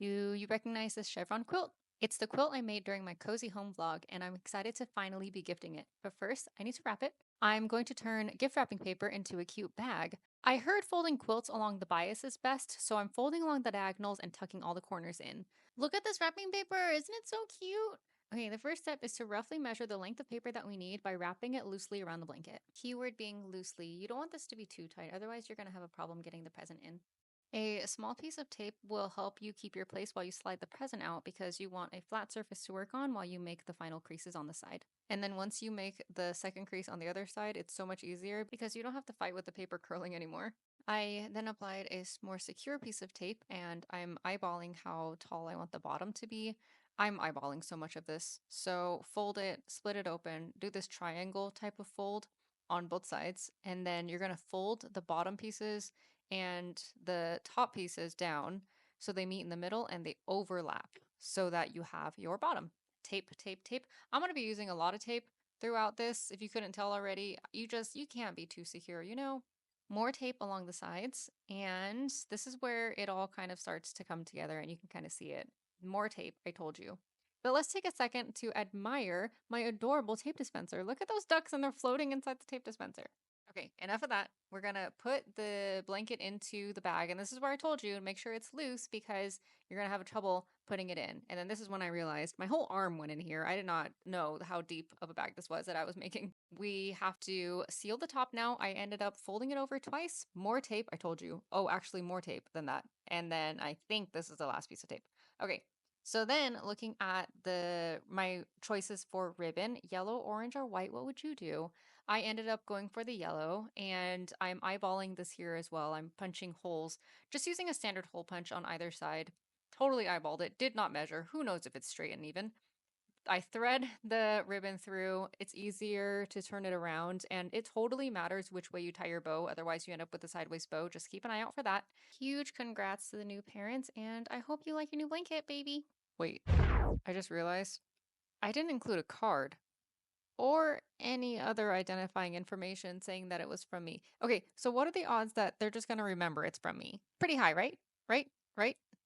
Do you recognize this chevron quilt? It's the quilt I made during my cozy home vlog, and I'm excited to finally be gifting it. But first, I need to wrap it. I'm going to turn gift wrapping paper into a cute bag. I heard folding quilts along the bias is best, so I'm folding along the diagonals and tucking all the corners in. Look at this wrapping paper! Isn't it so cute? Okay, the first step is to roughly measure the length of paper that we need by wrapping it loosely around the blanket. Keyword being loosely. You don't want this to be too tight, otherwise you're going to have a problem getting the present in. A small piece of tape will help you keep your place while you slide the present out because you want a flat surface to work on while you make the final creases on the side. And then once you make the second crease on the other side, it's so much easier because you don't have to fight with the paper curling anymore. I then applied a more secure piece of tape and I'm eyeballing how tall I want the bottom to be. I'm eyeballing so much of this. So fold it, split it open, do this triangle type of fold on both sides, and then you're going to fold the bottom pieces and the top pieces down so they meet in the middle and they overlap so that you have your bottom. Tape, tape, tape. I'm going to be using a lot of tape throughout this. If you couldn't tell already, you can't be too secure, you know? More tape along the sides, and this is where it all kind of starts to come together and you can kind of see it. More tape, I told you. But let's take a second to admire my adorable tape dispenser. Look at those ducks and they're floating inside the tape dispenser. Okay, enough of that. We're gonna put the blanket into the bag, and this is where I told you, make sure it's loose because you're gonna have trouble putting it in. And then this is when I realized my whole arm went in here. I did not know how deep of a bag this was that I was making. We have to seal the top now. I ended up folding it over twice. More tape, I told you. Oh, actually more tape than that. And then I think this is the last piece of tape. Okay, so then looking at my choices for ribbon, yellow, orange, or white, what would you do? I ended up going for the yellow and I'm eyeballing this here as well. I'm punching holes, just using a standard hole punch on either side. Totally eyeballed it, did not measure. Who knows if it's straight and even. I thread the ribbon through. It's easier to turn it around and it totally matters which way you tie your bow. Otherwise you end up with a sideways bow. Just keep an eye out for that. Huge congrats to the new parents and I hope you like your new blanket, baby. Wait, I just realized I didn't include a card or any other identifying information saying that it was from me. Okay, so what are the odds that they're just going to remember it's from me? Pretty high, right? Right? Right?